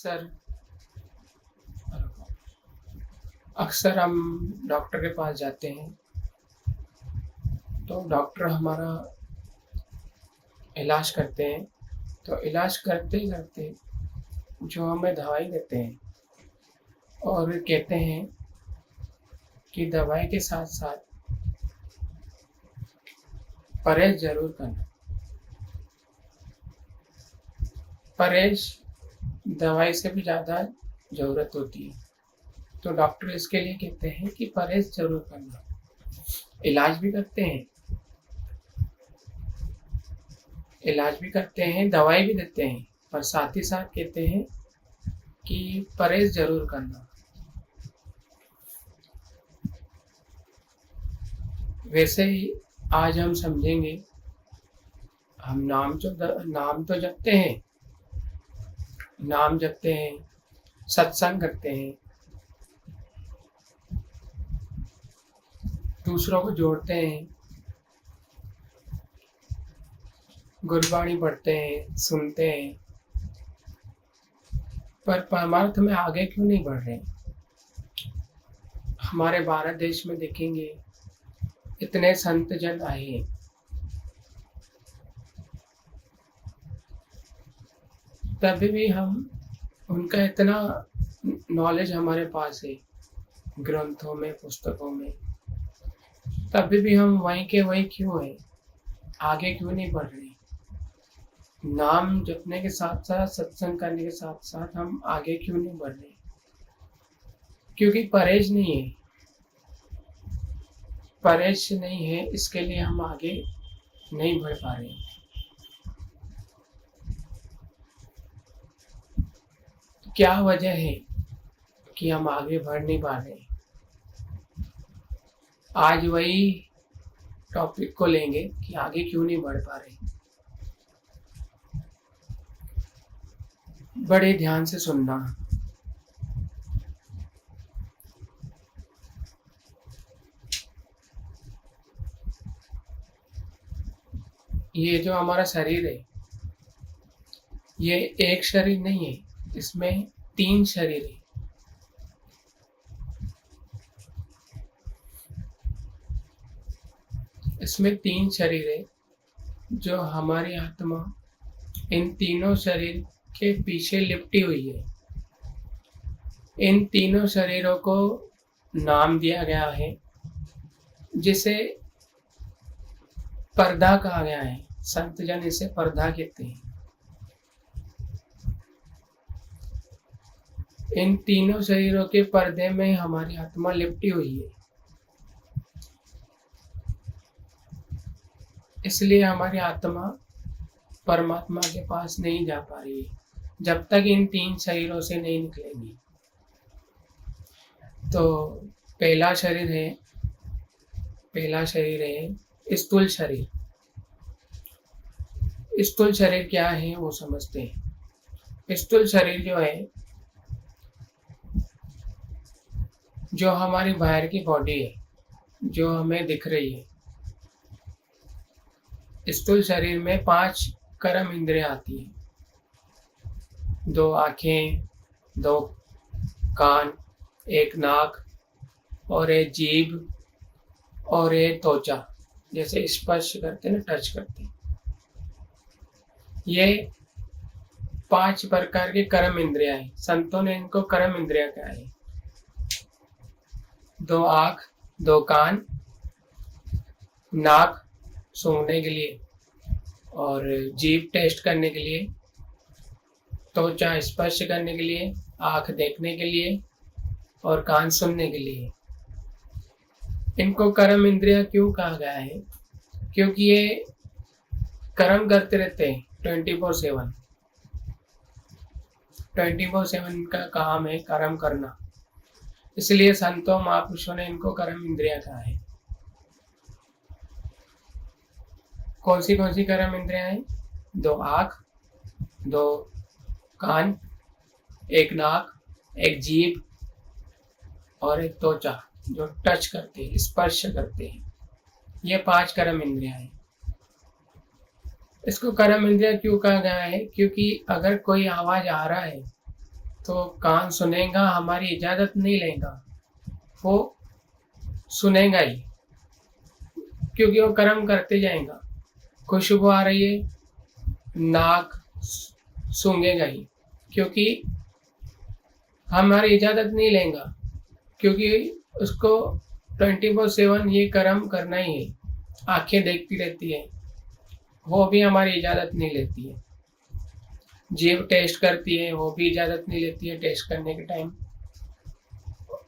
अक्सर अक्सर हम डॉक्टर के पास जाते हैं, तो डॉक्टर हमारा इलाज करते हैं। तो इलाज करते-करते जो हमें दवाई देते हैं और कहते हैं कि दवाई के साथ-साथ परहेज़ ज़रूर करना। परहेज़ दवाई से भी ज़्यादा ज़रूरत होती है, तो डॉक्टर इसके लिए कहते हैं कि परहेज़ ज़रूर करना। इलाज भी करते हैं, दवाई भी देते हैं, पर साथ ही साथ कहते हैं कि परहेज़ ज़रूर करना। वैसे ही आज हम समझेंगे, हम नाम जपते हैं, सत्संग करते हैं, दूसरों को जोड़ते हैं, गुरबाणी पढ़ते हैं, सुनते हैं, पर परमार्थ में आगे क्यों नहीं बढ़ रहे? हमारे भारत देश में देखेंगे, इतने संत जन आए हैं, तभी भी हम उनका इतना नॉलेज हमारे पास है ग्रंथों में, पुस्तकों में, तभी भी हम वहीं के वहीं क्यों हैं? आगे क्यों नहीं बढ़ रहे? नाम जपने के साथ-साथ, सत्संग करने के साथ-साथ हम आगे क्यों नहीं बढ़ रहे? क्योंकि परहेज़ नहीं है, इसके लिए हम आगे नहीं बढ़ पा रहे। तो क्या वजह है कि हम आगे बढ़ नहीं पा रहे? आज वही टॉपिक को लेंगे कि आगे क्यों नहीं बढ़ पा रहे। बड़े ध्यान से सुनना। ये जो हमारा शरीर है, ये एक शरीर नहीं है, इसमें 3 शरीर है। इसमें 3 शरीर है, जो हमारी आत्मा इन तीनों शरीर के पीछे लिपटी हुई है। इन तीनों शरीरों को नाम दिया गया है, जिसे पर्दा कहा गया है। संत जन इसे पर्दा कहते हैं। इन तीनों शरीरों के पर्दे में हमारी आत्मा लिपटी हुई है, इसलिए हमारी आत्मा परमात्मा के पास नहीं जा पा रही है, जब तक इन 3 शरीरों से नहीं निकलेंगी। तो पहला शरीर है स्थूल शरीर। स्थूल शरीर क्या है वो समझते हैं। स्थूल शरीर जो है, जो हमारी बाहर की बॉडी है, जो हमें दिख रही है, स्थूल शरीर में 5 कर्म इंद्रियां आती हैं। 2 आँखें, 2 कान, 1 नाक और 1 जीभ और 1 त्वचा, जैसे स्पर्श करते हैं ना, टच करते हैं। ये 5 प्रकार के कर्म इंद्रियां हैं। संतों ने इनको कर्म इंद्रियां कहा है। 2 आँख, 2 कान, नाक सूंघने के लिए और जीभ टेस्ट करने के लिए, त्वचा स्पर्श करने के लिए, आँख देखने के लिए और कान सुनने के लिए। इनको कर्म इंद्रियां क्यों कहा गया है? क्योंकि ये कर्म करते रहते हैं 24/7। 24/7 इनका काम है कर्म करना, इसलिए संतों महापुरुषों ने इनको कर्म इंद्रियां कहा है। कौन सी कर्म इंद्रियां हैं? 2 आँख, 2 कान, 1 नाक, 1 जीभ और 1 त्वचा, जो टच करते हैं, स्पर्श करते हैं। ये 5 कर्म इंद्रियां हैं। इसको कर्म इंद्रिया क्यों कहा गया है? क्योंकि अगर कोई आवाज आ रहा है तो कान सुनेगा, हमारी इजाज़त नहीं लेगा, वो सुनेगा ही, क्योंकि वो कर्म करते जाएगा। खुशबू आ रही है, नाक सूंघेगा ही, क्योंकि हमारी इजाज़त नहीं लेगा, क्योंकि उसको 24/7 ये कर्म करना ही है। आंखें देखती रहती है, वो भी हमारी इजाज़त नहीं लेती है। जीभ टेस्ट करती है, वो भी इजाज़त नहीं लेती है टेस्ट करने के टाइम।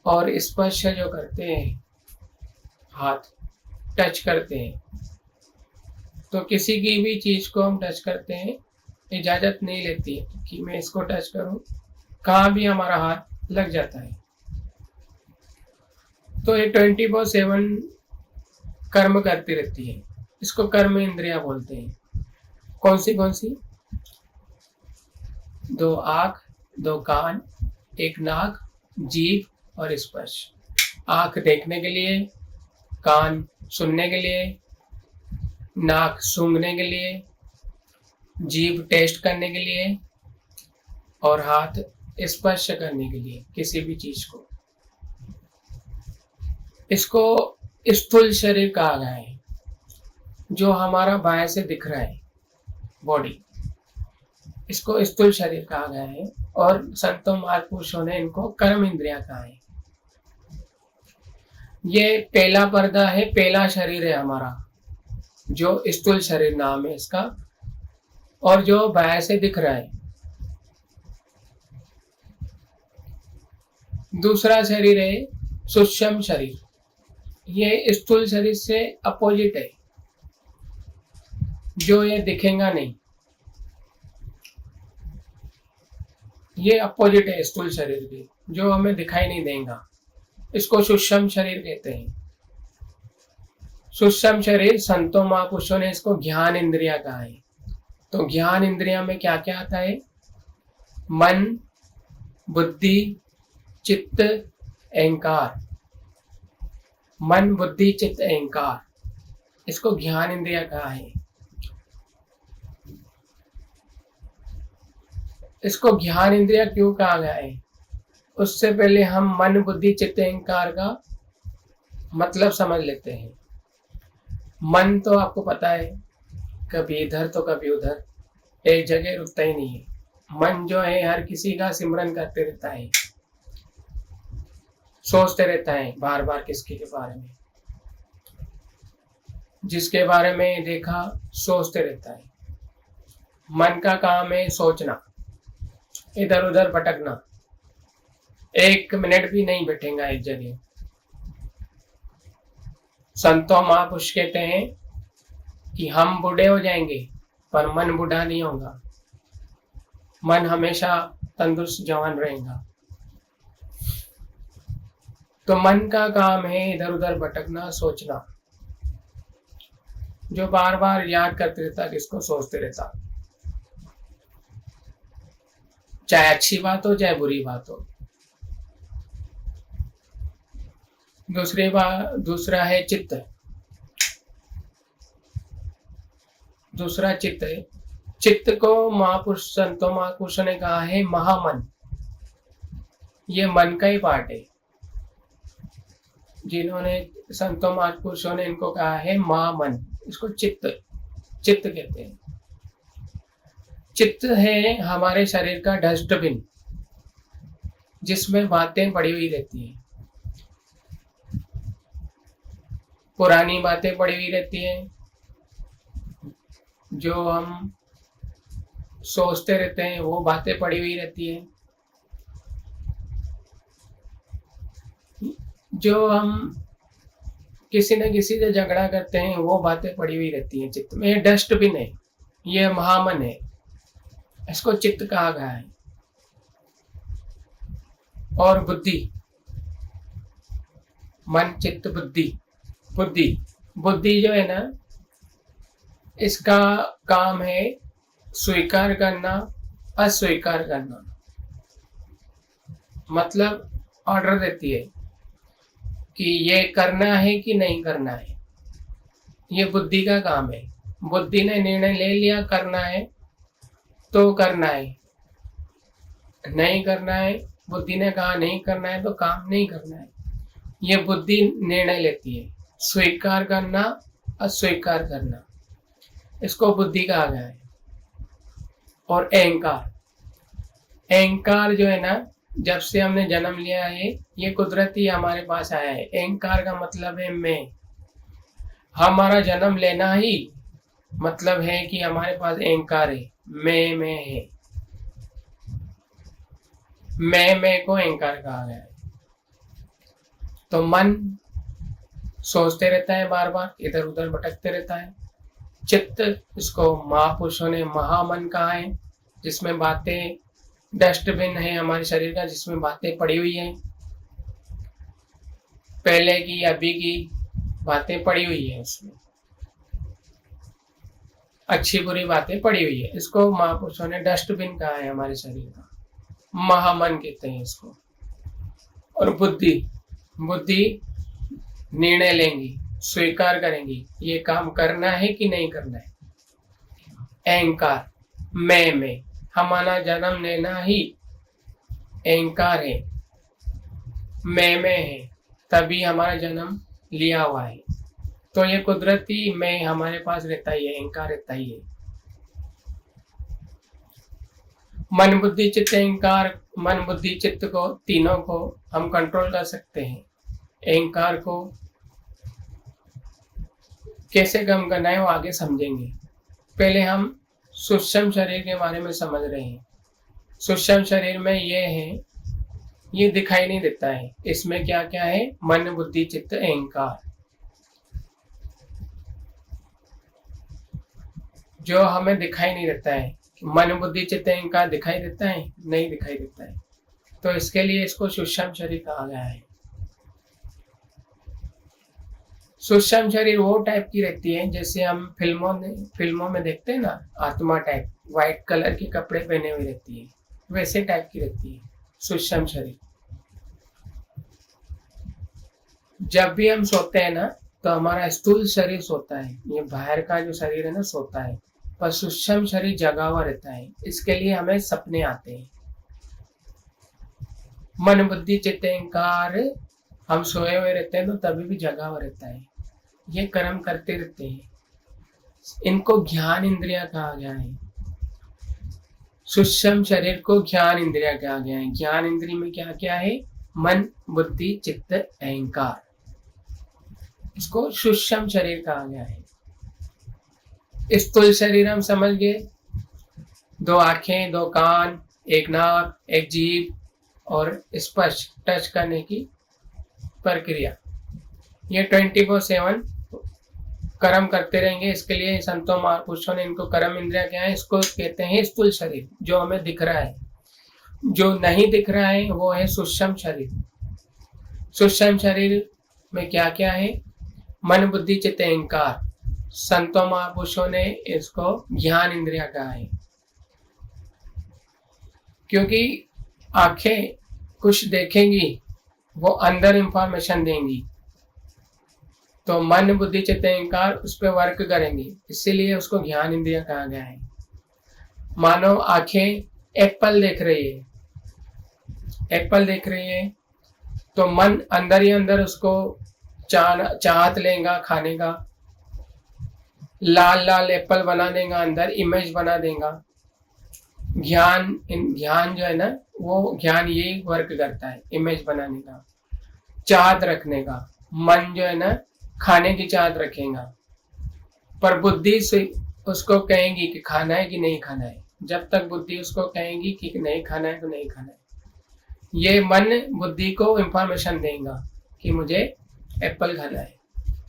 और स्पर्श जो करते हैं, हाथ टच करते हैं, तो किसी की भी चीज़ को हम टच करते हैं, इजाज़त नहीं लेती है कि मैं इसको टच करूं, कहाँ भी हमारा हाथ लग जाता है। तो ये 24/7 कर्म करती रहती है। इसको कर्म इंद्रियां बोलते हैं। कौन सी? 2 आँख, 2 कान, 1 नाक, जीभ और स्पर्श। आँख देखने के लिए, कान सुनने के लिए, नाक सूंघने के लिए, जीभ टेस्ट करने के लिए और हाथ स्पर्श करने के लिए किसी भी चीज को। इसको स्थूल शरीर कहा गया है, जो हमारा बाहर से दिख रहा है, बॉडी, इसको स्थूल शरीर कहा गया है। और संतों महापुरुषों ने इनको कर्म इंद्रिया कहा है। ये पहला पर्दा है, पहला शरीर है हमारा, जो स्थूल शरीर नाम है इसका, और जो बाहर से दिख रहा है। दूसरा शरीर है सूक्ष्म शरीर, ये स्थूल शरीर से अपोजिट है, जो ये दिखेगा नहीं, ये अपोजिट है स्थूल शरीर की, जो हमें दिखाई नहीं देगा। इसको सूक्ष्म शरीर कहते हैं। सूक्ष्म शरीर संतों महापुरुषों ने इसको ज्ञान इंद्रिया कहा है। तो ज्ञान इंद्रिया में क्या क्या आता है? मन, बुद्धि, चित्त, अहंकार। मन, बुद्धि, चित्त, अहंकार, इसको ज्ञान इंद्रिया कहा है। इसको ज्ञान इंद्रिया क्यों कहा गया है, उससे पहले हम मन, बुद्धि, चित्त, अहंकार का मतलब समझ लेते हैं। मन तो आपको पता है, कभी इधर तो कभी उधर, एक जगह रुकता ही नहीं है। मन जो है हर किसी का सिमरन करते रहता है, सोचते रहता है बार बार किसके के बारे में, जिसके बारे में देखा सोचते रहता है। मन का काम है सोचना, इधर उधर भटकना, 1 मिनट भी नहीं बैठेगा एक जगह। संतों महापुरुष कहते हैं कि हम बूढ़े हो जाएंगे पर मन बूढ़ा नहीं होगा, मन हमेशा तंदुरुस्त जवान रहेगा। तो मन का काम है इधर उधर भटकना, सोचना, जो बार बार याद करते रहता, किसको दूसते रहता, चाहे अच्छी बात हो चाहे बुरी बात हो। दूसरा है चित्त। दूसरा चित्त है। चित्त को महापुरुष संतों महापुरुषों ने कहा है महामन। ये मन का ही पार्ट है, जिन्होंने संतों महापुरुषों ने इनको कहा है महामन। इसको चित्त कहते हैं। चित्त है हमारे शरीर का डस्टबिन, जिसमें बातें पड़ी हुई रहती हैं, पुरानी बातें पड़ी हुई रहती हैं, जो हम सोचते रहते हैं वो बातें पड़ी हुई रहती हैं, जो हम किसी न किसी से झगड़ा करते हैं वो बातें पड़ी हुई रहती हैं चित्त में। ये डस्टबिन है, ये महामन है, इसको चित्त कहा गया है। और बुद्धि, मन, चित्त, बुद्धि जो है ना, इसका काम है स्वीकार करना, अस्वीकार करना, मतलब ऑर्डर देती है कि ये करना है कि नहीं करना है। ये बुद्धि का काम है। बुद्धि ने निर्णय ले लिया करना है तो करना है, नहीं करना है, बुद्धि ने कहा नहीं करना है तो काम नहीं करना है। ये बुद्धि निर्णय लेती है। स्वीकार करना, अस्वीकार करना, इसको बुद्धि कहा गया है। और अहंकार, अहंकार जो है ना, जब से हमने जन्म लिया है ये कुदरती हमारे पास आया है। अहंकार का मतलब है मैं। हमारा जन्म लेना ही मतलब है कि हमारे पास अहंकार है, मैं है। मैं को अहंकार कहा गया है। तो मन सोचते रहता है, बार बार इधर उधर भटकते रहता है। चित्त, इसको महापुरुषों ने महामन कहा है, जिसमें बातें, डस्टबिन है हमारे शरीर का, जिसमें बातें पड़ी हुई हैं, पहले की अभी की बातें पड़ी हुई है, उसमें अच्छी बुरी बातें पड़ी हुई है। इसको महापुरुषों ने डस्टबिन कहा है हमारे शरीर का, महामन कहते हैं इसको। और बुद्धि, बुद्धि निर्णय लेंगी, स्वीकार करेंगी ये काम करना है कि नहीं करना है। अहंकार, मैं, हमारा जन्म लेना ही अहंकार है, मैं है, तभी हमारा जन्म लिया हुआ है। तो ये कुदरती मैं हमारे पास रहता ही है, अहंकार रहता ही है। मन बुद्धि चित्त अहंकार, मन बुद्धि चित्त को, तीनों को हम कंट्रोल कर सकते हैं। अहंकार को कैसे कम करना है वो आगे समझेंगे। पहले हम सूक्ष्म शरीर के बारे में समझ रहे हैं। सूक्ष्म शरीर में ये है, ये दिखाई नहीं देता है। इसमें क्या क्या है? मन बुद्धि चित्त अहंकार। जो हमें दिखाई नहीं देता है, मन बुद्धि चित्त अहंकार दिखाई देता है? नहीं दिखाई देता है। तो इसके लिए इसको सूक्ष्म शरीर कहा गया है। सूक्ष्म शरीर वो टाइप की रहती है जैसे हम फिल्मों में देखते हैं ना, आत्मा टाइप, व्हाइट कलर के कपड़े पहने हुए रहती है, वैसे टाइप की रहती है सूक्ष्म शरीर। जब भी हम सोते हैं ना, तो हमारा स्थूल शरीर सोता है, ये बाहर का जो शरीर है ना सोता है, पर सूक्ष्म शरीर जगा हुआ रहता है। इसके लिए हमें सपने आते हैं। मन बुद्धि चित्त अहंकार, हम सोए हुए रहते हैं तो तभी भी जगा हुआ रहता है, ये कर्म करते रहते हैं। इनको ज्ञान इंद्रिया कहा गया है। सूक्ष्म शरीर को ज्ञान इंद्रिया कहा गया है। ज्ञान इंद्रिय में क्या क्या है? मन बुद्धि चित्त अहंकार, इसको सूक्ष्म शरीर कहा गया है। स्थूल शरीर हम समझ गए, 2 आंखें, 2 कान, 1 नाक, 1 जीभ और स्पर्श, टच करने की प्रक्रिया। ये 24/7 कर्म करते रहेंगे। इसके लिए संतों महापुरुषों ने इनको कर्म इंद्रिया क्या है, इसको कहते हैं स्थूल शरीर, जो हमें दिख रहा है। जो नहीं दिख रहा है वो है सूक्ष्म शरीर। सूक्ष्म शरीर में क्या क्या है? मन बुद्धि चित्त अहंकार। संतों महापुरुषों ने इसको ज्ञान इंद्रिया कहा है, क्योंकि आंखें कुछ देखेंगी, वो अंदर इंफॉर्मेशन देंगी, तो मन बुद्धि चित्त अहंकार उस पर वर्क करेंगे, इसीलिए उसको ज्ञान इंद्रिया कहा गया है। मानो आंखें एप्पल देख रही है, एप्पल देख रही है, तो मन अंदर ही अंदर उसको चाहत लेगा खाने का, लाल लाल एप्पल बना देगा, अंदर इमेज बना देगा। ज्ञान जो है ना, वो ज्ञान यही वर्क करता है, इमेज बनाने का, चाहत रखने का। मन जो है ना, खाने की चाहत रखेगा, पर बुद्धि से उसको कहेंगी कि खाना है कि नहीं खाना है। जब तक बुद्धि उसको कहेंगी कि नहीं खाना है तो नहीं खाना है। ये मन बुद्धि को इंफॉर्मेशन देगा कि मुझे एप्पल खाना है,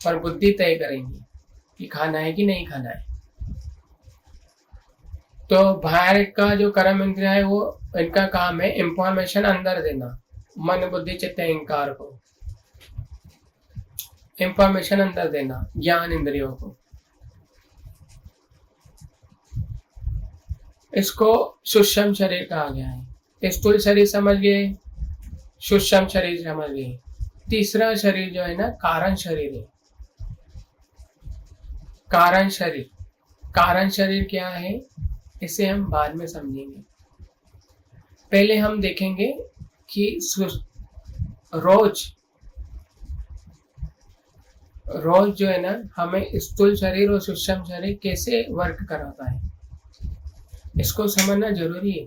पर बुद्धि तय करेंगी कि खाना है कि नहीं खाना है। तो बाहर का जो कर्म इंद्रिया है, वो इनका काम है इंफॉर्मेशन अंदर देना, मन बुद्धि चित्त अहंकार को इंफॉर्मेशन अंदर देना, ज्ञान इंद्रियों को। इसको सूक्ष्म शरीर कहा गया है। स्थूल शरीर समझ गए, सूक्ष्म शरीर समझ गए। तीसरा शरीर जो है ना, कारण शरीर है। कारण शरीर, कारण शरीर क्या है इसे हम बाद में समझेंगे। पहले हम देखेंगे कि रोज रोज जो है ना, हमें स्थूल शरीर और सूक्ष्म शरीर कैसे वर्क कराता है, इसको समझना जरूरी है।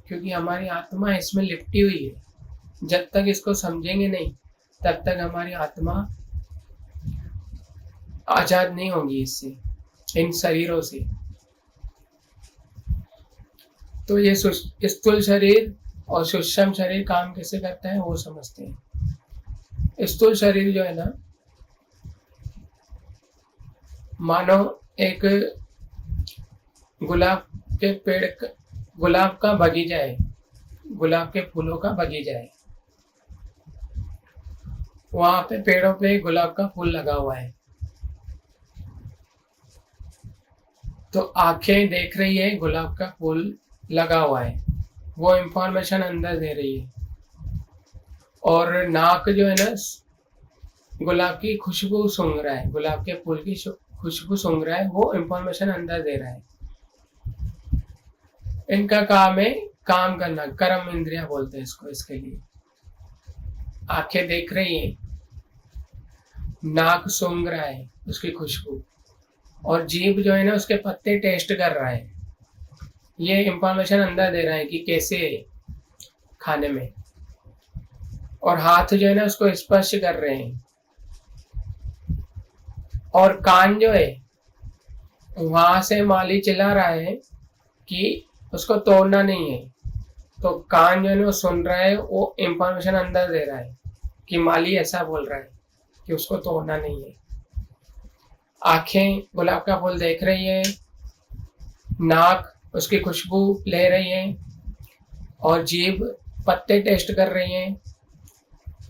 क्योंकि हमारी आत्मा इसमें लिपटी हुई है। जब तक इसको समझेंगे नहीं, तब तक हमारी आत्मा आजाद नहीं होगी इससे, इन शरीरों से। तो ये स्थूल शरीर और सूक्ष्म शरीर काम कैसे करता है वो समझते हैं। स्थूल शरीर जो है ना, मानो एक गुलाब के पेड़, गुलाब का बगीचा है, गुलाब के फूलों का बगीचा है। वहां पे पेड़ों पे गुलाब का फूल लगा हुआ है। तो आंखें देख रही है गुलाब का फूल लगा हुआ है, वो इंफॉर्मेशन अंदर दे रही है। और नाक जो है ना, गुलाब की खुशबू सूंघ रहा है, गुलाब के फूल की खुशबू सूंघ रहा है, वो इंफॉर्मेशन अंदर दे रहा है। इनका काम है काम करना, कर्म इंद्रिया बोलते हैं इसको। इसके लिए आंखें देख रही है, नाक सूंघ रहा है उसकी खुशबू, और जीभ जो है ना उसके पत्ते टेस्ट कर रहा है। ये इंफॉर्मेशन अंदर दे रहा है कि कैसे खाने में। और हाथ जो है ना उसको स्पर्श कर रहे हैं। और कान जो है, वहां से माली चिल्ला रहा है कि उसको तोड़ना नहीं है। तो कान जो है ना सुन रहा है, वो इंफॉर्मेशन अंदर दे रहा है कि माली ऐसा बोल रहा है कि उसको तोड़ना नहीं है। आंखें गुलाब का फूल देख रही है, नाक उसकी खुशबू ले रही है, और जीभ पत्ते टेस्ट कर रही है,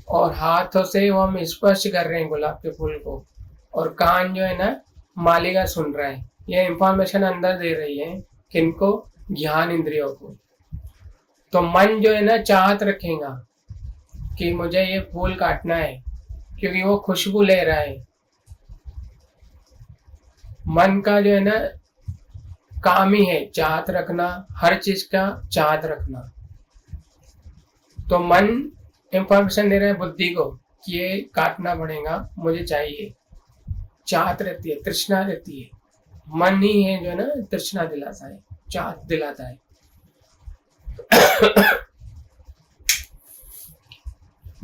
और हाथों से वो हम स्पर्श कर रहे हैं गुलाब के फूल को, और कान जो है ना माली का सुन रहा है। ये इंफॉर्मेशन अंदर दे रही है किनको, ज्ञान इंद्रियों को। तो मन जो है ना चाहत रखेगा कि मुझे ये फूल काटना है, क्योंकि वो खुशबू ले रहा है। मन का जो है ना काम ही है चाहत रखना, हर चीज का चाहत रखना। तो मन इंफॉर्मेशन दे रहा है बुद्धि को कि ये काटना पड़ेगा, मुझे चाहिए। चाहत रहती है, तृष्णा रहती है। मन ही है जो है ना तृष्णा दिलाता है, चाहत दिलाता है।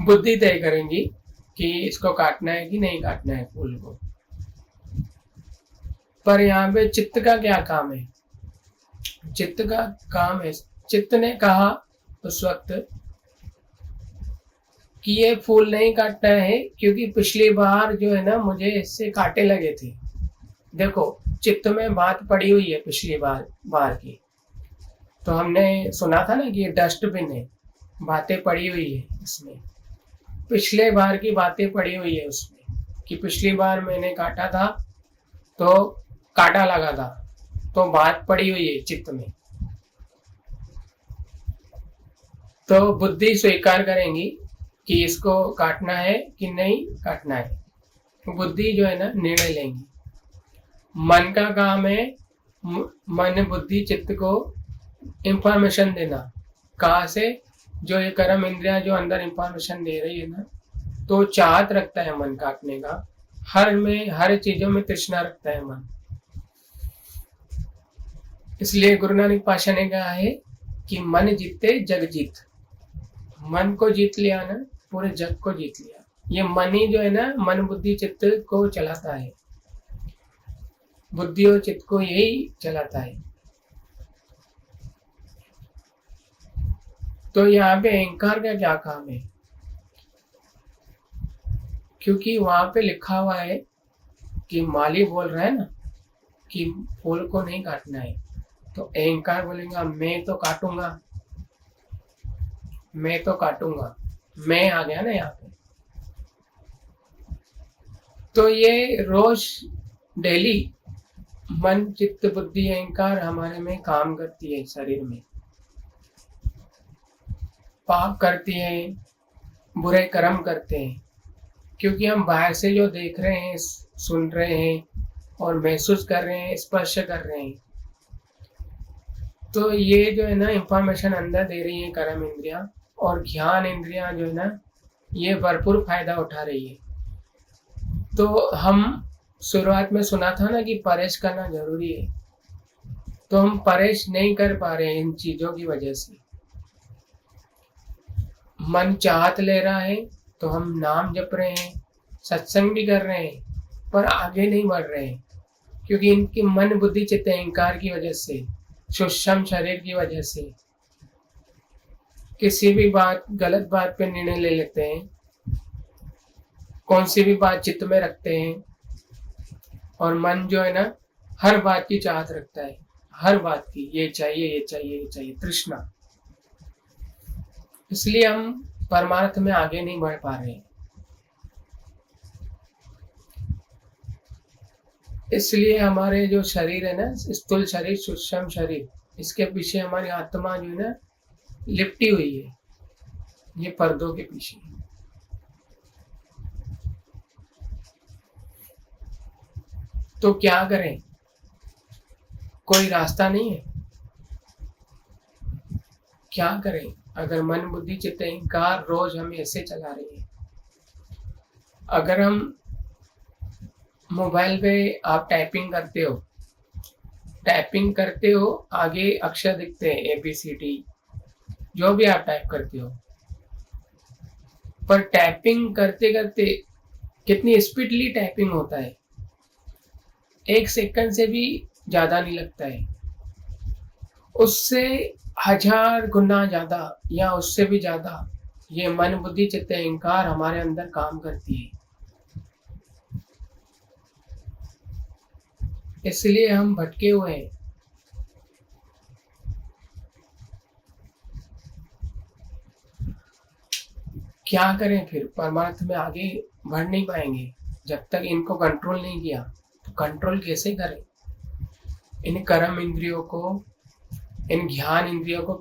बुद्धि तय करेंगी कि इसको काटना है कि नहीं काटना है फूल को। पर यहाँ पे चित्त का क्या काम है? चित्त का काम है, चित्त ने कहा उस वक्त कि ये फूल नहीं काटना है, क्योंकि पिछली बार जो है ना मुझे इससे कांटे लगे थे। देखो, चित्त में बात पड़ी हुई है पिछली बार की। तो हमने सुना था ना कि ये डस्टबिन है, बातें पड़ी हुई है इसमें, पिछले बार की बातें पड़ी हुई है उसमें, कि पिछली बार मैंने काटा था तो कांटा लगा था। तो बात पड़ी हुई है चित्त में। तो बुद्धि स्वीकार करेंगी कि इसको काटना है कि नहीं काटना है। तो बुद्धि जो है ना निर्णय लेंगी। मन का काम है मन बुद्धि चित्त को इंफॉर्मेशन देना। कहाँ से? जो ये कर्म इंद्रिया जो अंदर इंफॉर्मेशन दे रही है ना, तो चाहत रखता है मन काटने का। हर चीजों में तृष्णा रखता है मन। इसलिए गुरु नानक पातशाह ने कहा है कि मन जीते जग जीत। मन को जीत लिया ना, पूरे जग को जीत लिया। ये मन ही जो है ना मन बुद्धि चित्त को चलाता है, बुद्धि और चित्त को यही चलाता है। तो यहाँ पे अहंकार का क्या काम है? क्योंकि वहां पे लिखा हुआ है कि माली बोल रहा है ना कि फूल को नहीं काटना है, तो अहंकार बोलेगा मैं तो काटूंगा, मैं तो काटूंगा। मैं आ गया ना यहाँ पे। तो ये रोज डेली मन चित्त बुद्धि अहंकार हमारे में काम करती है, शरीर में पाप करती है, बुरे कर्म करते हैं। क्योंकि हम बाहर से जो देख रहे हैं, सुन रहे हैं और महसूस कर रहे हैं, स्पर्श कर रहे हैं, तो ये जो है ना इंफॉर्मेशन अंदर दे रही है कर्म इंद्रियां, और ज्ञान इंद्रियां जो है ना ये भरपूर फायदा उठा रही है। तो हम शुरुआत में सुना था ना कि परहेज करना जरूरी है, तो हम परहेज नहीं कर पा रहे हैं इन चीजों की वजह से। मन चाहत ले रहा है तो हम नाम जप रहे हैं, सत्संग भी कर रहे हैं, पर आगे नहीं बढ़ रहे हैं, क्योंकि इनकी मन बुद्धि चित्त अहंकार की वजह से, सूक्ष्म शरीर की वजह से किसी भी बात, गलत बात पे निर्णय ले लेते हैं, कौन सी भी बात चित्त में रखते हैं, और मन जो है ना हर बात की चाहत रखता है, हर बात की, ये चाहिए ये चाहिए ये चाहिए, तृष्णा। इसलिए हम परमार्थ में आगे नहीं बढ़ पा रहे हैं। इसलिए हमारे जो शरीर है ना, स्थूल शरीर, सूक्ष्म शरीर, इसके पीछे हमारी आत्मा जो है ना लिपटी हुई है, ये पर्दों के पीछे। तो क्या करें, कोई रास्ता नहीं है, क्या करें अगर मन बुद्धि चित्त अहंकार रोज हमें ऐसे चला रही है। अगर हम मोबाइल पे आप टाइपिंग करते हो, आगे अक्षर दिखते हैं ABCD, जो भी आप टाइप करते हो, पर टाइपिंग करते करते कितनी स्पीडली टाइपिंग होता है, 1 सेकंड से भी ज्यादा नहीं लगता है, उससे 1000 गुना ज्यादा या उससे भी ज्यादा ये मन बुद्धि चित्त अहंकार हमारे अंदर काम करती है। इसलिए हम भटके हुए हैं। क्या करें फिर, परमार्थ में आगे बढ़ नहीं पाएंगे जब तक इनको कंट्रोल नहीं किया। तो कंट्रोल कैसे करें इन कर्म इंद्रियों को, इन ज्ञान इंद्रियों को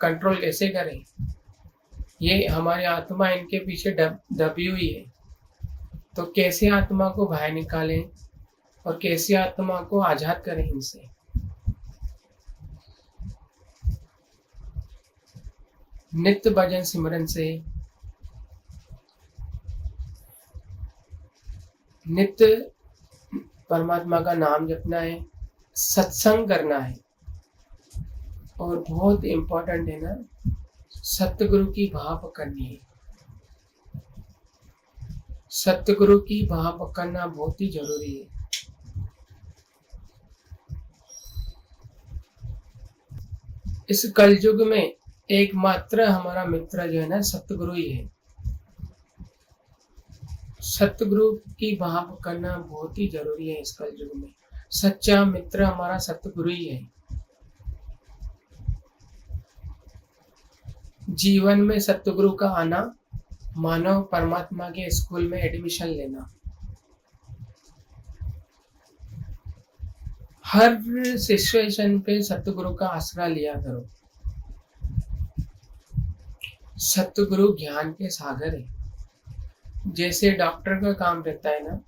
कंट्रोल कैसे करें। ये हमारी आत्मा इनके पीछे दबी हुई है, तो कैसे आत्मा को बाहर निकालें और कैसे आत्मा को आजाद करें इनसे। नित्य भजन सिमरन से, नित्य परमात्मा का नाम जपना है, सत्संग करना है, और बहुत इम्पोर्टेंट है ना, सतगुरु की भाव पकड़नी है। सतगुरु की भाव पकड़ना बहुत ही जरूरी है। इस कलयुग में एकमात्र हमारा मित्र जो है ना सतगुरु ही है। सतगुरु की भाव पकड़ना बहुत ही जरूरी है इस कलयुग में। सच्चा मित्र हमारा सतगुरु ही है। जीवन में सतगुरु का आना मानव परमात्मा के स्कूल में एडमिशन लेना। हर सिचुएशन पे सतगुरु का आसरा लिया करो। सतगुरु ज्ञान के सागर है। जैसे डॉक्टर का काम रहता है ना,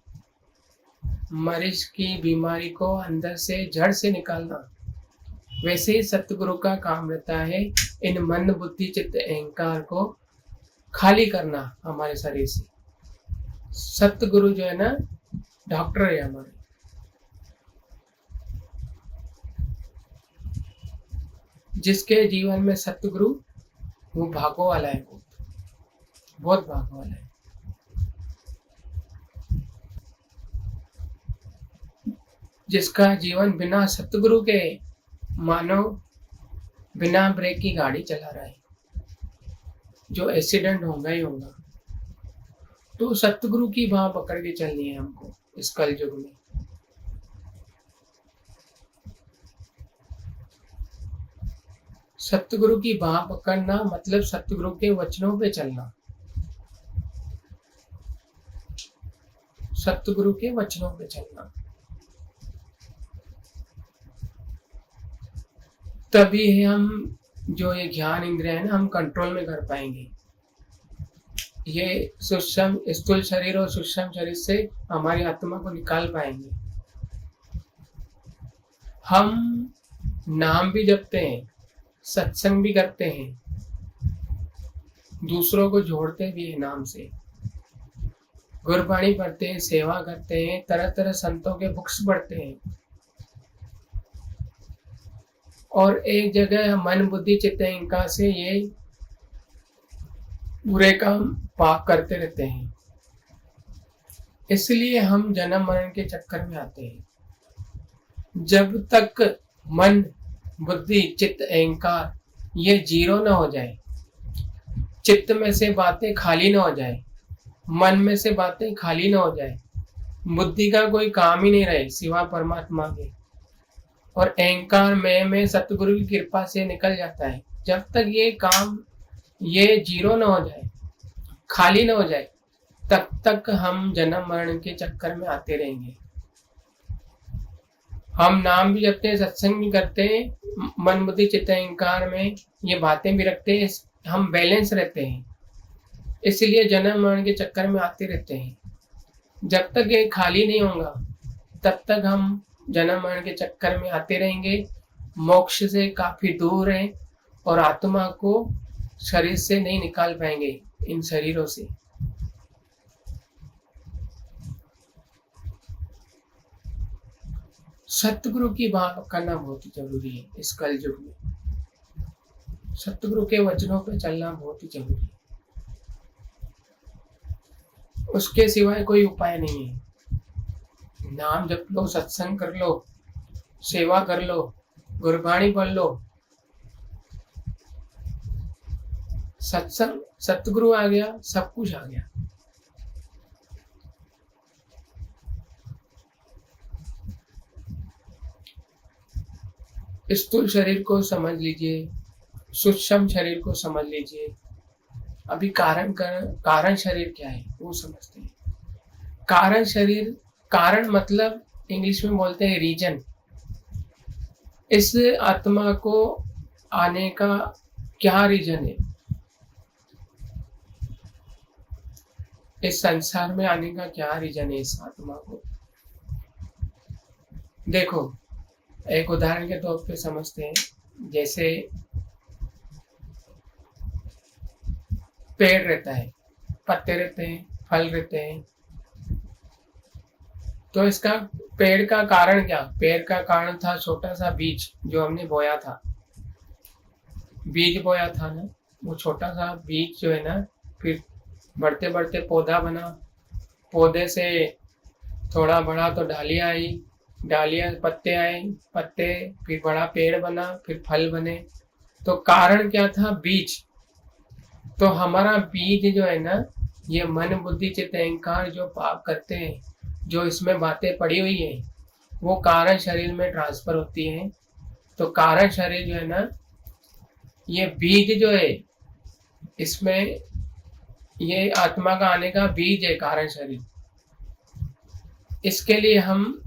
मरीज की बीमारी को अंदर से जड़ से निकालना, वैसे ही सतगुरु का काम रहता है इन मन बुद्धि चित्त अहंकार को खाली करना हमारे शरीर से। सतगुरु जो है ना डॉक्टर है हमारे। जिसके जीवन में सतगुरु, वो भागो वाला है, बहुत भागो वाला है। जिसका जीवन बिना सतगुरु के मानो बिना ब्रेक की गाड़ी चला रहा है, जो एक्सीडेंट होगा ही होगा। तो सतगुरु की बाह पकड़ के चलनी है हमको इस कलयुग में। सतगुरु की बाह पकड़ना मतलब सतगुरु के वचनों पे चलना। सतगुरु के वचनों पे चलना, तभी हम जो ये ज्ञान इंद्रिय है ना हम कंट्रोल में कर पाएंगे। ये सूक्ष्म स्थूल शरीर और सूक्ष्म शरीर से हमारी आत्मा को निकाल पाएंगे। हम नाम भी जपते हैं, सत्संग भी करते हैं, दूसरों को जोड़ते भी हैं नाम से, गुरबाणी पढ़ते हैं, सेवा करते हैं, तरह तरह संतों के बुक्स पढ़ते हैं, और एक जगह मन बुद्धि चित्त अहंकार से ये बुरे काम पाप करते रहते हैं। इसलिए हम जन्म मरण के चक्कर में आते हैं। जब तक मन बुद्धि चित्त अहंकार ये जीरो ना हो जाए, चित्त में से बातें खाली ना हो जाए, मन में से बातें खाली ना हो जाए, बुद्धि का कोई काम ही नहीं रहे सिवा परमात्मा के, और अहंकार में सतगुरु की कृपा से निकल जाता है, जब तक ये काम ये जीरो ना हो जाए, खाली ना हो जाए, तब तक हम जन्म मरण के चक्कर में आते रहेंगे। हम नाम भी जपते हैं, सत्संग भी करते हैं, मन बुद्धि चित्त अहंकार में ये बातें भी रखते हैं, हम बैलेंस रहते हैं, इसलिए जन्म मरण के चक्कर में आते रहते हैं। जब तक ये खाली नहीं होगा तब तक हम जन्म मरण के चक्कर में आते रहेंगे, मोक्ष से काफी दूर हैं, और आत्मा को शरीर से नहीं निकाल पाएंगे, इन शरीरों से। सतगुरु की बात करना बहुत ही जरूरी है इस कलयुग में। सतगुरु के वचनों पे चलना बहुत ही जरूरी है, उसके सिवाय कोई उपाय नहीं है। नाम जप लो, सत्संग कर लो, सेवा कर लो, गुरबाणी पढ़ लो, सत्संग सतगुरु आ गया, सब कुछ आ गया। स्थूल शरीर को समझ लीजिए, सूक्ष्म शरीर को समझ लीजिए। अभी कारण शरीर क्या है वो समझते हैं। कारण शरीर, कारण मतलब इंग्लिश में बोलते हैं रीजन। इस आत्मा को आने का क्या रीजन है, इस संसार में आने का क्या रीजन है इस आत्मा को। देखो, एक उदाहरण के तौर पे समझते हैं। जैसे पेड़ रहता है, पत्ते रहते हैं, फल रहते हैं, तो इसका पेड़ का कारण क्या? पेड़ का कारण था छोटा सा बीज जो हमने बोया था, बीज बोया था ना, वो छोटा सा बीज जो है ना, फिर बढ़ते बढ़ते पौधा बना, पौधे से थोड़ा बड़ा तो डालियाँ आई, डालियाँ पत्ते आए, पत्ते, फिर बड़ा पेड़ बना, फिर फल बने। तो कारण क्या था? बीज। तो हमारा बीज जो है ना, ये मन बुद्धि चित्त अहंकार जो पाप करते हैं, जो इसमें बातें पड़ी हुई है, वो कारण शरीर में ट्रांसफर होती हैं। तो कारण शरीर जो है ना, ये बीज जो है, इसमें ये आत्मा का आने का बीज है कारण शरीर। इसके लिए हम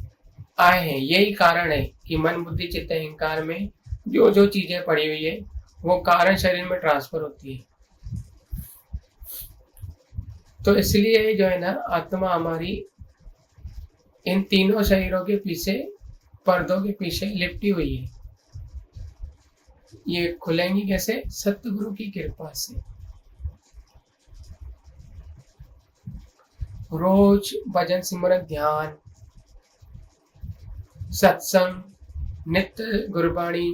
आए हैं, यही कारण है कि मन बुद्धि चित्त अहंकार में जो जो चीजें पड़ी हुई है वो कारण शरीर में ट्रांसफर होती है। तो इसलिए जो है ना, आत्मा हमारी इन तीनों शरीरों के पीछे, पर्दों के पीछे लिपटी हुई है। ये खुलेंगी कैसे? सतगुरु की कृपा से। रोज भजन सिमरन ध्यान सत्संग, नित्य गुरबाणी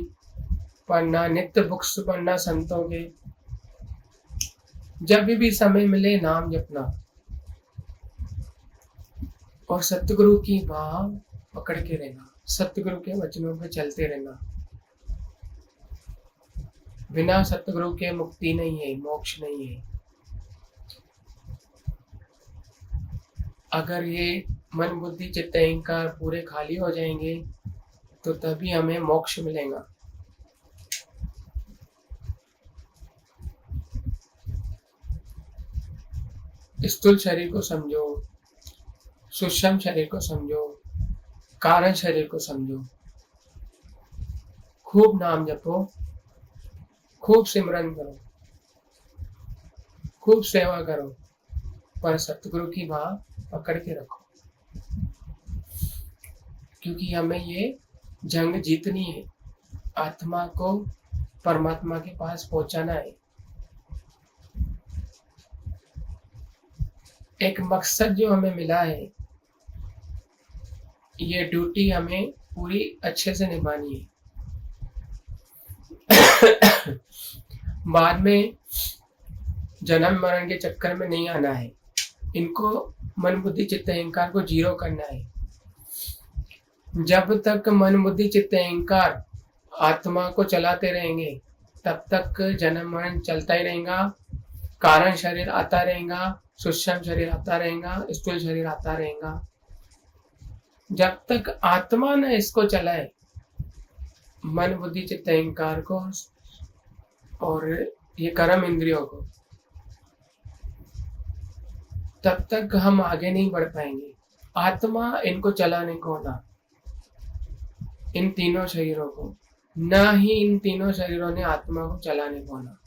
पढ़ना, नित्य बुक्स पढ़ना संतों के, जब भी समय मिले नाम जपना, और सतगुरु की बाह पकड़ के रहना, सतगुरु के वचनों पे चलते रहना। बिना सतगुरु के मुक्ति नहीं है, मोक्ष नहीं है। अगर ये मन बुद्धि चित्त अहंकार पूरे खाली हो जाएंगे तो तभी हमें मोक्ष मिलेगा। स्थूल शरीर को समझो, सूक्ष्म शरीर को समझो, कारण शरीर को समझो, खूब नाम जपो, खूब सिमरन करो, खूब सेवा करो, पर सतगुरु की बाह पकड़ के रखो, क्योंकि हमें ये जंग जीतनी है। आत्मा को परमात्मा के पास पहुंचाना है। एक मकसद जो हमें मिला है, ये ड्यूटी हमें पूरी अच्छे से निभानी है। बाद में जन्म मरण के चक्कर में नहीं आना है। इनको मन बुद्धि चित्त अहंकार को जीरो करना है। जब तक मन बुद्धि चित्त अहंकार आत्मा को चलाते रहेंगे, तब तक जन्म मरण चलता ही रहेगा। कारण शरीर आता रहेगा, सूक्ष्म शरीर आता रहेगा, स्थूल शरीर आता रहेगा। जब तक आत्मा न इसको चलाए, मन बुद्धि चित्त अहंकार को और ये कर्म इंद्रियों को, तब तक हम आगे नहीं बढ़ पाएंगे। आत्मा इनको चलाने को ना, इन तीनों शरीरों को, ना ही इन तीनों शरीरों ने आत्मा को चलाने को ना।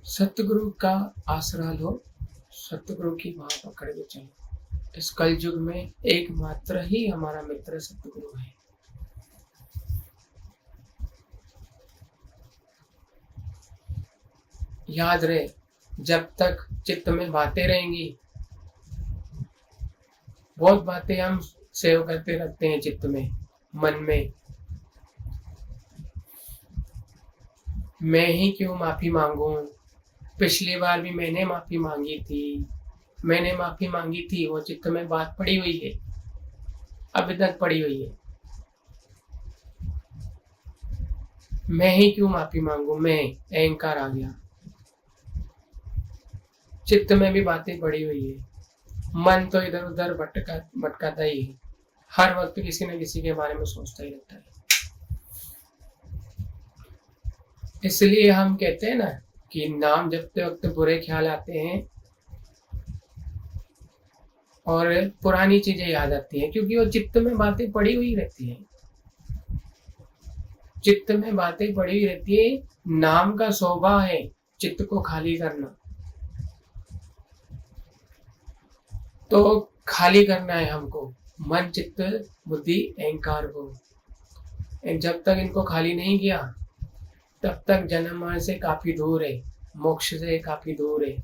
सतगुरु का आसरा लो, सतगुरु की बाह पकड़ के चलो। इस कलयुग में एकमात्र ही हमारा मित्र सतगुरु है। याद रहे, जब तक चित्त में बातें रहेंगी, बहुत बातें हम सेव करते रखते हैं चित्त में, मन में। मैं ही क्यों माफी मांगू, पिछली बार भी मैंने माफी मांगी थी, मैंने माफी मांगी थी, वो चित्त में बात पड़ी हुई है, अभी तक पड़ी हुई है। मैं ही क्यों माफी मांगू, मैं अहंकार आ गया। चित्त में भी बातें पड़ी हुई है। मन तो इधर उधर भटकाता ही है, हर वक्त किसी न किसी के बारे में सोचता ही रहता है। इसलिए हम कहते हैं ना कि नाम जपते वक्त बुरे ख्याल आते हैं और पुरानी चीजें याद आती हैं, क्योंकि वो चित्त में बातें पड़ी हुई रहती हैं। चित्त में बातें पड़ी हुई रहती है। नाम का स्वभाव है चित्त को खाली करना, तो खाली करना है हमको मन चित्त बुद्धि अहंकार को। जब तक इनको खाली नहीं किया, तब तक जन्म मरण से काफी दूर है, मोक्ष से काफी दूर है।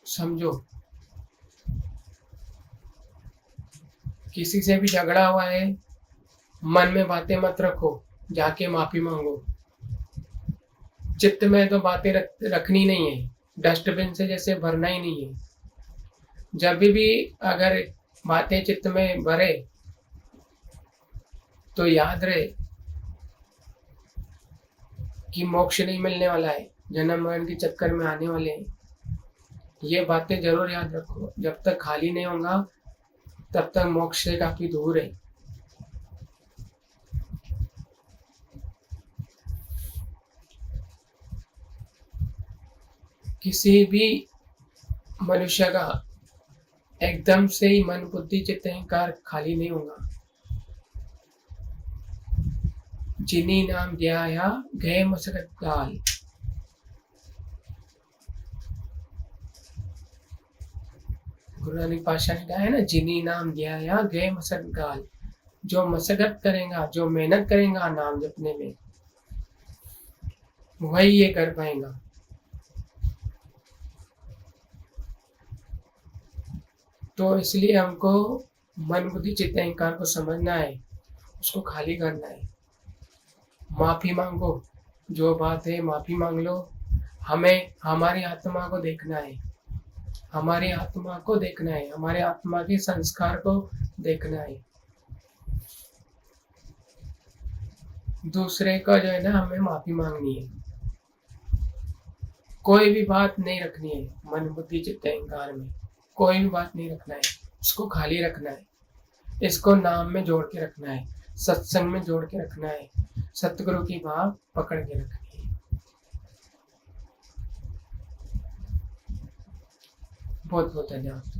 समझो, किसी से भी झगड़ा हुआ है, मन में बातें मत रखो, जाके माफी मांगो। चित्त में तो बातें रखनी नहीं है, डस्टबिन से जैसे भरना ही नहीं है। जब भी अगर बातें चित्त में भरे, तो याद रहे कि मोक्ष नहीं मिलने वाला है, जन्म मरण के चक्कर में आने वाले हैं। ये बातें जरूर याद रखो। जब तक खाली नहीं होगा, तब तक मोक्ष से काफी दूर है। किसी भी मनुष्य का एकदम से ही मन बुद्धि चित्त अहंकार खाली नहीं होगा। जिनी नाम ध्याया गए मसरत काल। गुरु नानक पातशाह ने कहा है ना, जिनी नाम ध्याया गए मसरत काल। जो मशक्कत करेगा, जो मेहनत करेगा नाम जपने में, वही ये कर पाएगा। तो इसलिए हमको मन बुद्धि चित्त अहंकार को समझना है, उसको खाली करना है। माफी मांगो, जो बात है माफी मांग लो। हमें हमारी आत्मा को देखना है, हमारी आत्मा को देखना है, हमारे आत्मा के संस्कार को देखना है। दूसरे का जो है ना, हमें माफी मांगनी है। कोई भी बात नहीं रखनी है मन बुद्धि चित्त अहंकार में, कोई भी बात नहीं रखना है। इसको खाली रखना है, इसको नाम में जोड़ के रखना है, सत्संग में जोड़ के रखना है, सतगुरु की बात पकड़ के रखनी है। बहुत बहुत धन्यवाद।